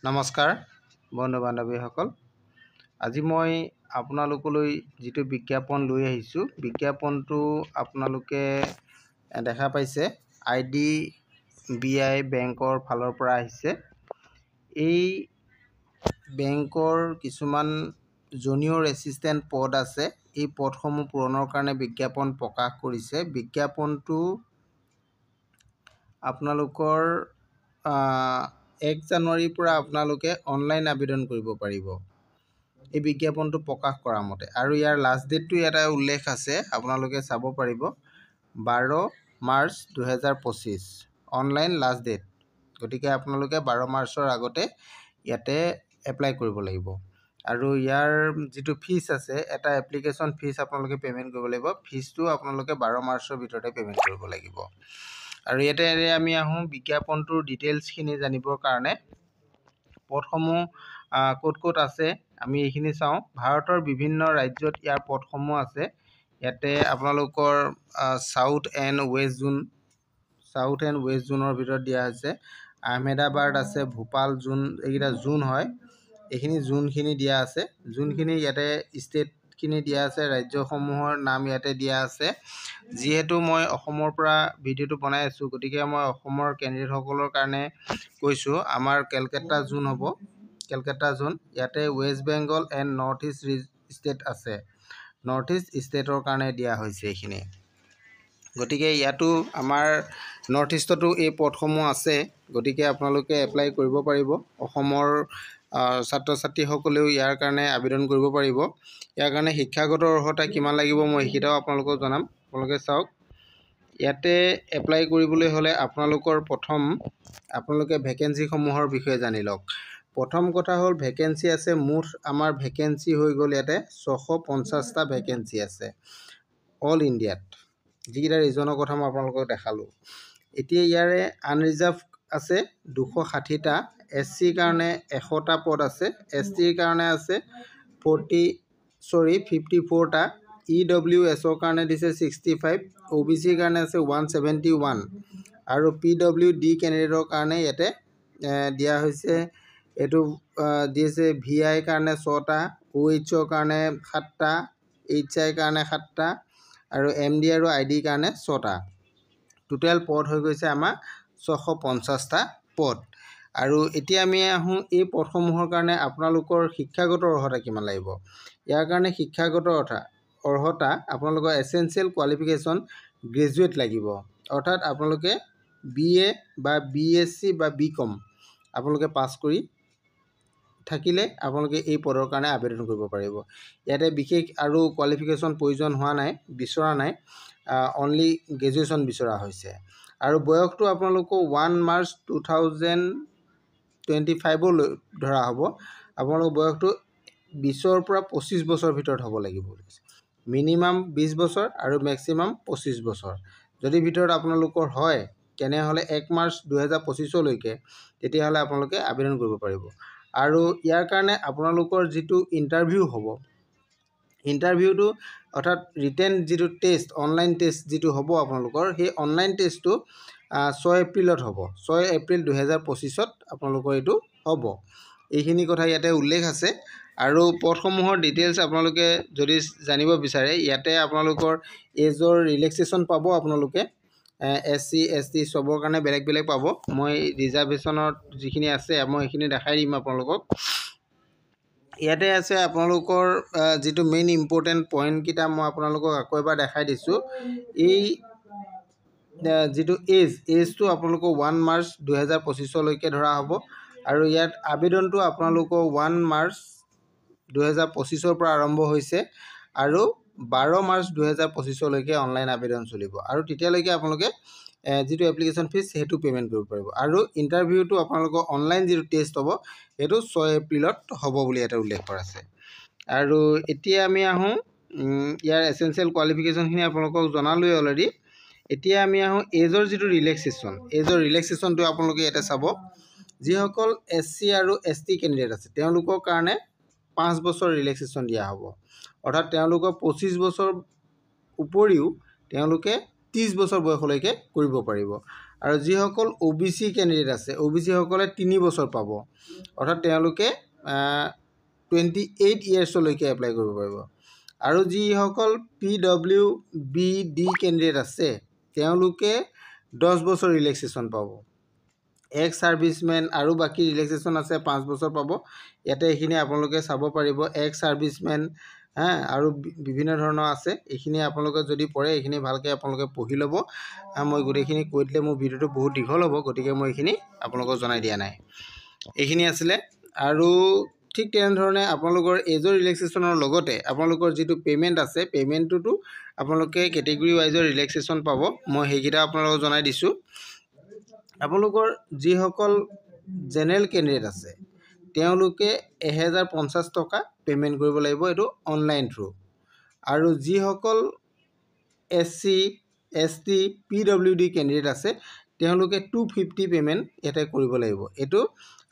নমস্কাৰ বন্ধু বান্ধৱীসকল। আজি মই আপোনালোকলৈ যিটো বিজ্ঞাপন লৈ আহিছোঁ, বিজ্ঞাপনটো আপোনালোকে দেখা পাইছে IDBI বেংকৰ ফালৰ পৰা আহিছে। এই বেংকৰ কিছুমান জুনিয়ৰ এছিষ্টেণ্ট পদ আছে। এই পদসমূহ পূৰণৰ কাৰণে বিজ্ঞাপন প্ৰকাশ কৰিছে। বিজ্ঞাপনটো আপোনালোকৰ 1 জানুৱাৰীৰ পৰা আপোনালোকে অনলাইন আবেদন কৰিব পাৰিব এই বিজ্ঞাপনটো প্ৰকাশ কৰা মতে। আৰু ইয়াৰ লাষ্ট ডেটটো এটা উল্লেখ আছে, আপোনালোকে চাব পাৰিব 12 মাৰ্চ 2025 অনলাইন লাষ্ট ডেট। গতিকে আপোনালোকে 12 মাৰ্চৰ আগতে ইয়াতে এপ্লাই কৰিব লাগিব। আৰু ইয়াৰ যিটো ফিজ আছে, এটা এপ্লিকেশ্যন ফিজ আপোনালোকে পে'মেণ্ট কৰিব লাগিব। ফিজটো আপোনালোকে 12 মাৰ্চৰ ভিতৰতে পে'মেণ্ট কৰিব লাগিব। আৰু ইয়াতে আমি আহোঁ বিজ্ঞাপনটোৰ ডিটেইলছখিনি জানিবৰ কাৰণে। পদসমূহ ক'ত ক'ত আছে আমি এইখিনি চাওঁ। ভাৰতৰ বিভিন্ন ৰাজ্যত ইয়াৰ পদসমূহ আছে। ইয়াতে আপোনালোকৰ সাউথ এণ্ড ৱেষ্ট জোনৰ ভিতৰত দিয়া হৈছে। আহমেদাবাদ আছে, ভূপাল জোন, এইকেইটা জোন হয়। এইখিনি জোনখিনি দিয়া আছে। যোনখিনি ইয়াতে ষ্টেটখিনি দিয়া আছে, ৰাজ্যসমূহৰ নাম ইয়াতে দিয়া আছে। যিহেতু মই অসমৰ পৰা ভিডিঅ'টো বনাই আছোঁ, গতিকে মই অসমৰ কেণ্ডিডেটসকলৰ কাৰণে কৈছোঁ। আমাৰ কেলকাতা জোন হ'ব, কেলকাতা জোন। ইয়াতে West Bengal and north east state আছে। নৰ্থ ইষ্ট ষ্টেটৰ কাৰণে দিয়া হৈছে এইখিনি। গতিকে ইয়াতো আমাৰ নৰ্থ ইষ্টতো এই পদসমূহ আছে। গতিকে আপোনালোকে এপ্লাই কৰিব পাৰিব। অসমৰ ছাত্ৰ ছাত্ৰীসকলেও ইয়াৰ কাৰণে আবেদন কৰিব পাৰিব। ইয়াৰ কাৰণে শিক্ষাগত অৰ্হতা কিমান লাগিব মই সেইকেইটাও আপোনালোকক জনাম। আপোনালোকে চাওক, ইয়াতে এপ্লাই কৰিবলৈ হ'লে আপোনালোকে ভেকেঞ্চিসমূহৰ বিষয়ে জানি লওক। প্ৰথম কথা হ'ল ভেকেঞ্চি আছে। মুঠ আমাৰ ভেকেঞ্চি হৈ গ'ল ইয়াতে 650টা ভেকেঞ্চি আছে অল ইণ্ডিয়াত। যিকেইটা ৰিজনৰ কথা মই আপোনালোকক দেখালোঁ। এতিয়া ইয়াৰে আনৰিজাৰ্ভ আছে 260টা। SCৰ কাৰণে 100টা পদ আছে। STৰ কাৰণে আছে 54টা। EWSৰ কাৰণে দিছে 65। OBCৰ কাৰণে আছে 171। আৰু PWD কেণ্ডিডেটৰ কাৰণে ইয়াতে দিয়া হৈছে, এইটো দিছে VI কাৰণে 6টা, OHৰ কাৰণে 7টা, HI কাৰণে 7টা, আৰু MD আৰু ID কাৰণে 6টা। টোটেল পদ হৈ গৈছে আমাৰ 650টা পদ। আৰু এতিয়া আমি আহোঁ এই পদসমূহৰ কাৰণে আপোনালোকৰ শিক্ষাগত অৰ্হতা কিমান লাগিব। ইয়াৰ কাৰণে শিক্ষাগত অৰ্হতা আপোনালোকৰ এছেঞ্চিয়েল কোৱালিফিকেশ্যন গ্ৰেজুৱেট লাগিব। অৰ্থাৎ আপোনালোকে BA বা BSc বা BCom আপোনালোকে পাছ কৰি থাকিলে আপোনালোকে এই পদৰ কাৰণে আবেদন কৰিব পাৰিব। ইয়াতে বিশেষ আৰু কোৱালিফিকেশ্যন প্ৰয়োজন বিচৰা নাই। অনলি গ্ৰেজুৱেশ্যন বিচৰা হৈছে। আৰু বয়সটো আপোনালোকৰ 1 মাৰ্চ 2025 ধৰা হ'ব। আপোনালোকৰ বয়সটো 20ৰ পৰা 25 বছৰ ভিতৰত হ'ব লাগিব। মিনিমাম 20 বছৰ আৰু মেক্সিমাম 25 বছৰ। যদি ভিতৰত আপোনালোকৰ হয় তেনেহ'লে 1 মাৰ্চ 2025লৈকে তেতিয়াহ'লে আপোনালোকে আবেদন কৰিব পাৰিব। আৰু ইয়াৰ কাৰণে আপোনালোকৰ যিটো ইণ্টাৰভিউ হ'ব, ইণ্টাৰভিউটো অৰ্থাৎ ৰিটেন যিটো টেষ্ট, অনলাইন টেষ্ট যিটো হ'ব আপোনালোকৰ, সেই অনলাইন টেষ্টটো 6 এপ্ৰিলত হ'ব। 6 এপ্ৰিল 2025 আপোনালোকৰ এইটো হ'ব। এইখিনি কথা ইয়াতে উল্লেখ আছে। আৰু পদসমূহৰ ডিটেইলছ আপোনালোকে যদি জানিব বিচাৰে, ইয়াতে আপোনালোকৰ এজৰ ৰিলেক্সেশ্যন পাব। আপোনালোকে SC ST চবৰ কাৰণে বেলেগ বেলেগ পাব। মই ৰিজাৰ্ভেশ্যনত যিখিনি আছে মই সেইখিনি দেখাই দিম আপোনালোকক। ইয়াতে আছে আপোনালোকৰ যিটো মেইন ইম্পৰ্টেণ্ট পইণ্টকেইটা মই আপোনালোকক আকৌ এবাৰ দেখাই দিছোঁ। এই যিটো এজটো আপোনালোকৰ 1 মাৰ্চ 2025লৈকে ধৰা হ'ব। আৰু ইয়াত আবেদনটো আপোনালোকৰ 1 মাৰ্চ 2025ৰ পৰা আৰম্ভ হৈছে আৰু 12 মাৰ্চ 2025লৈকে অনলাইন আবেদন চলিব। আৰু তেতিয়ালৈকে আপোনালোকে যিটো এপ্লিকেশ্যন ফিজ সেইটো পে'মেণ্ট কৰিব পাৰিব। আৰু ইণ্টাৰভিউটো আপোনালোকৰ অনলাইন যিটো টেষ্ট হ'ব সেইটো 6 এপ্ৰিলত হ'ব বুলি ইয়াতে উল্লেখ কৰা আছে। আৰু এতিয়া আমি আহোঁ, ইয়াৰ এছেঞ্চিয়েল কোৱালিফিকেশ্যনখিনি আপোনালোকক জনালোৱে অলৰেডি। এতিয়া আমি আহোঁ এজৰ যিটো ৰিলেক্সেশ্যনটো আপোনালোকে ইয়াতে চাব। যিসকল SC আৰু ST কেণ্ডিডেট আছে তেওঁলোকৰ কাৰণে 5 বছৰ ৰিলেক্সেশ্যন দিয়া হ'ব। অৰ্থাৎ তেওঁলোকৰ 25 বছৰ উপৰিও তেওঁলোকে 30 বছৰ বয়সলৈকে কৰিব পাৰিব আৰু যিসকল OBC কেণ্ডিডেট আছে OBC সকলে 3 বছৰ পাব অৰ্থাৎ তেওঁলোকে 28 ইয়াৰ্ছলৈকে এপ্লাই কৰিব পাৰিব আৰু যিসকল PWBD কেণ্ডিডেট আছে তেওঁলোকে 10 বছৰ ৰিলেক্সেশ্যন পাব এক্স সাৰ্ভিসমেন আৰু বাকি ৰিলেক্সেশ্যন আছে 5 বছৰ পাব ইয়াতে এইখিনি আপোনালোকে চাব পাৰিব এক্স সাৰ্ভিসমেন আৰু বিভিন্ন ধৰণৰ আছে এইখিনি আপোনালোকে যদি পঢ়ে এইখিনি ভালকৈ আপোনালোকে পঢ়ি ল'ব মই গোটেইখিনি কৈ দিলে মোৰ ভিডিওটো বহুত দীঘল হ'ব গতিকে মই এইখিনি আপোনালোকক জনাই দিয়া নাই এইখিনি আছিলে আৰু ঠিক তেনেধৰণে আপোনালোকৰ এজৰ ৰিলেক্সেশ্যনৰ লগতে আপোনালোকৰ যিটো পে'মেণ্ট আছে পে'মেণ্টটোতো আপোনালোকে কেটেগৰী ৱাইজৰ ৰিলেক্সেশ্যন পাব মই সেইকেইটা আপোনালোকক জনাই দিছোঁ আপোনালোকৰ যিসকল জেনেৰেল কেণ্ডিডেট আছে তেওঁলোকে 1050 টকা পে'মেণ্ট কৰিব লাগিব এইটো অনলাইন থ্ৰু আৰু যিসকল SC ST PWD কেণ্ডিডেট আছে তেওঁলোকে 250 পে'মেণ্ট ইয়াতে কৰিব লাগিব এইটো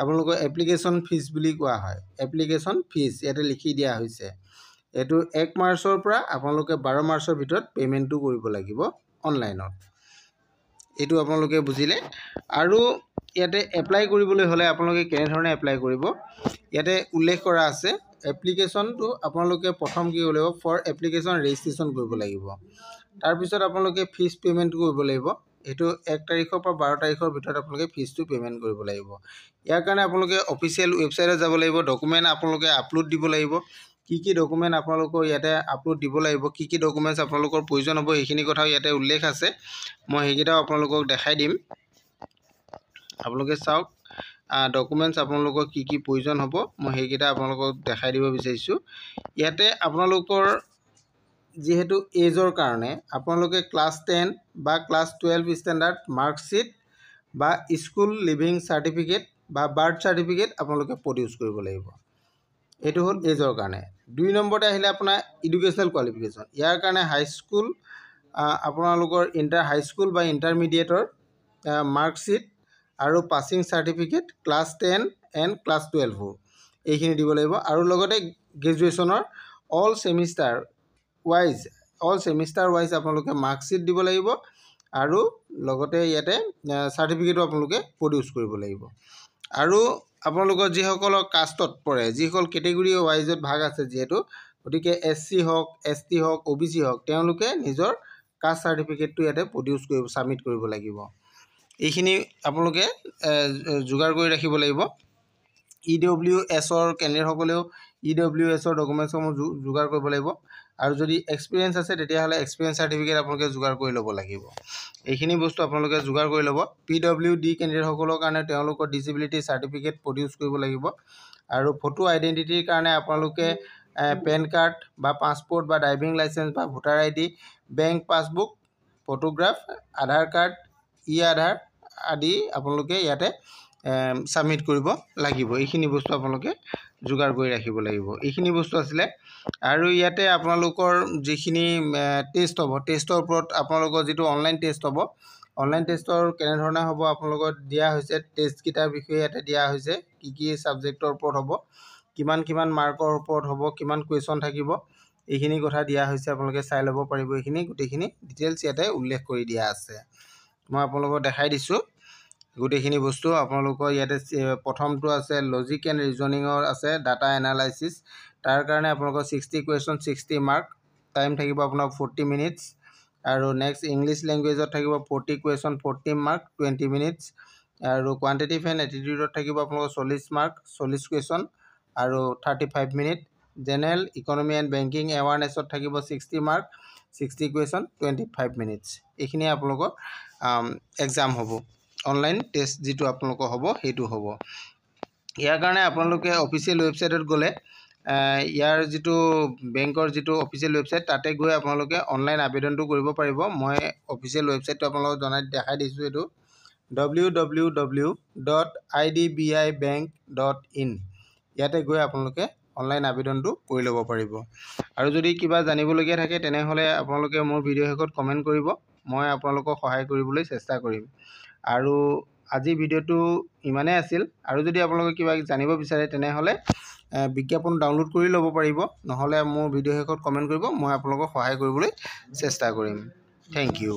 আপোনালোকৰ এপ্লিকেশ্যন ফিজ বুলি কোৱা হয় এপ্লিকেশ্যন ফিজ ইয়াতে লিখি দিয়া হৈছে এইটো 1 মাৰ্চৰ পৰা আপোনালোকে 12 মাৰ্চৰ ভিতৰত পে'মেণ্টটো কৰিব লাগিব অনলাইনত এইটো আপোনালোকে বুজিলে আৰু ইয়াতে এপ্লাই কৰিবলৈ হ'লে আপোনালোকে কেনে ধৰণে এপ্লাই কৰিব ইয়াতে উল্লেখ কৰা আছে এপ্লিকেশ্যনটো আপোনালোকে প্ৰথম কি কৰিব লাগিব ফৰ এপ্লিকেশ্যন ৰেজিষ্ট্ৰেশ্যন কৰিব লাগিব তাৰ পিছত আপোনালোকে ফিজ পে'মেণ্ট কৰিব লাগিব এটো 1 তাৰিখৰ পৰা 12 তাৰিখৰ ভিতৰত আপোনালোকে ফিজটো পে'মেণ্ট কৰিব লাগিব ইয়াৰ কাৰণে আপোনালোকে অফিচিয়েল ৱেবছাইটত যাব লাগিব ডকুমেণ্ট আপোনালোকে আপলোড দিব লাগিব কি ডকুমেণ্ট আপোনালোকৰ ইয়াতে আপলোড দিব লাগিব কি ডকুমেণ্টছ আপোনালোকৰ প্ৰয়োজন হ'ব এইখিনি কথা ইয়াতে উল্লেখ আছে মই সেইকেইটা আপোনালোকক দেখাই দিম আপোনালোকে চাওক ডকুমেণ্টছ আপোনালোকৰ কি প্ৰয়োজন হ'ব মই সেইকেইটা আপোনালোকক দেখাই দিব বিচাৰিছোঁ ইয়াতে আপোনালোকৰ যেহেতু এজৰ কাৰণে আপোনালোকে ক্লাছ 10 বা ক্লাছ 12 ষ্টেণ্ডাৰ্ড মাৰ্কশ্বিট বা স্কুল লিভিং সাৰ্টিফিকেট বা বাৰ্থ সাৰ্টিফিকেট আপোনালোকে প্ৰডিউস কৰিব লাগিব এটো হল এজৰ কাৰণে 2 নম্বৰতে আহিলে আপোনাৰ এডুকেশনাল কোৱালিফিকেশন ইয়াৰ কাৰণে হাই স্কুল আপোনালোকৰ ইন্টাৰ হাই স্কুল বা ইন্টাৰমিডিয়েটৰ মাৰ্কশ্বিট আৰু passing certificate class 10 and class 12 এইখিনি দিব লাগিব আৰু লগতে গ্ৰেজুৱেচনৰ অল সেমিস্টাৰ ওয়াইজ আপোনালোকে মাৰ্কশ্বিট দিব লাগিব আৰু লগতে ইয়াতে সাৰ্টিফিকেট আপোনালোকে প্ৰডিউস কৰিব লাগিব আৰু আপোনালোকৰ যিসকল কাষ্টত পৰে যিসকল কেটেগৰী ওয়াইজত ভাগ আছে যেহেতু গতিকে SC হওক ST হওক OBC হওক তেওঁলোকে নিজৰ কাষ্ট সাৰ্টিফিকেটটো ইয়াতে প্ৰডিউস কৰিব সাবমিট কৰিব লাগিব এইখিনি আপোনালোকে যোগাৰ কৰি ৰাখিব লাগিব EWS ৰ কেণ্ডিডেট সকলেও EWS ৰ ডকুমেণ্টসমূহ যোগাৰ কৰিব লাগিব আৰু যদি এক্সপেৰিয়েন্স আছে তেতিয়া হলে এক্সপেৰিয়েন্স সাৰ্টিফিকেট আপোনালোকে যোগাৰ কৰি ল'ব লাগিব এইখিনি বস্তু আপোনালোকে যোগাৰ কৰি ল'ব PWD কেণ্ডিডেট সকলৰ কাৰণে তেওঁলোকৰ ডিসেবিলিটি সাৰ্টিফিকেট প্ৰডিউস কৰিব লাগিব আৰু ফটো আইডেন্টিটিৰ কাৰণে আপোনালোকে পেন কাৰ্ড বা পাছপোৰ্ট বা ড্ৰাইভিং লাইসেন্স বা voter ID bank passbook photograph Aadhaar card Aadhaar আদি আপোনালোকে ইয়াতে সাবমিট কৰিব লাগিব এইখিনি বস্তু আপোনালোকে যোগাৰ কৰি ৰাখিব লাগিব এইখিনি বস্তু আছিল আৰু ইয়াতে আপোনালোকৰ যিখিনি টেষ্ট হ'ব টেষ্টৰ ওপৰত আপোনালোকৰ যেটো অনলাইন টেষ্ট হ'ব অনলাইন টেষ্টৰ কেনে ধৰণে হ'ব আপোনালোকৰ দিয়া হৈছে টেষ্ট কিটাৰ বিষয়ে ইয়াতে দিয়া হৈছে কি সাবজেক্টৰ ওপৰত হ'ব কিমান মাৰ্কৰ ওপৰত হ'ব কিমান কোৱেশ্চন থাকিব এইখিনি কথা দিয়া হৈছে আপোনালোকে চাই ল'ব পাৰিব এইখিনি গোটেইখিনি ডিটেইলছ ইয়াতে উল্লেখ কৰি দিয়া আছে মই আপোনালোকক দেখাই দিছো গোটেইখিনি বস্তু আপোনালোকৰ ইয়াতে প্ৰথমটো আছে লজিক এণ্ড ৰিজনিংৰ আছে ডাটা এনালাইসিস তাৰ কাৰণে আপোনালোকৰ 60 কোৱেশ্চন 60 মাৰ্ক টাইম থাকিব আপোনাৰ 40 মিনিটস আৰু নেক্সট ইংলিশ ল্যাঙ্গুৱেজত থাকিব 40 কোৱেশ্চন 40 মাৰ্ক 20 মিনিটস আৰু কোৱান্টিটিভ এণ্ড এটিটিউডত থাকিব আপোনালোকৰ 40 মাৰ্ক 40 কোৱেশ্চন আৰু 35 minute general economy and banking এৱাৰনেছত থাকিব 60 মাৰ্ক 60 কোৱেশ্চন 25 মিনিটস এইখিনি আপোনালোকৰ এক্সাম হ'ব অনলাইন টেষ্ট যেটো আপোনালোকৰ হ'ব হেতু হ'ব ইয়াৰ কাৰণে আপোনালোকে অফিচিয়েল ৱেবছাইটত গলে ইয়াৰ যেটো বেংকৰ যেটো অফিচিয়েল ৱেবছাইট তাতে গৈ আপোনালোকে অনলাইন আবেদনটো কৰিব পাৰিব মই অফিচিয়েল ৱেবছাইটটো আপোনালোকক জনাই দেখাই দিছো এটো www.idbibank.in ইয়াতে গৈ আপোনালোকে অনলাইন আবেদনটো কৰি ল'ব পাৰিব আৰু যদি কিবা জানিবলগীয়া থাকে তেনেহলে আপোনালোকে মোৰ ভিডিও হেকত কমেন্ট কৰিব মই আপোনালোকক সহায় কৰিবলৈ চেষ্টা কৰিম আৰু আজি ভিডিওটো ইমানে আছিল আৰু যদি আপোনালোকে কিবা জানিব বিচাৰে তেনেহলে বিজ্ঞাপন ডাউনলোড কৰি ল'ব পাৰিব নহলে মোৰ ভিডিও হেকত কমেন্ট কৰিব মই আপোনালোকক সহায় কৰিবলৈ চেষ্টা কৰিম থ্যাংক ইউ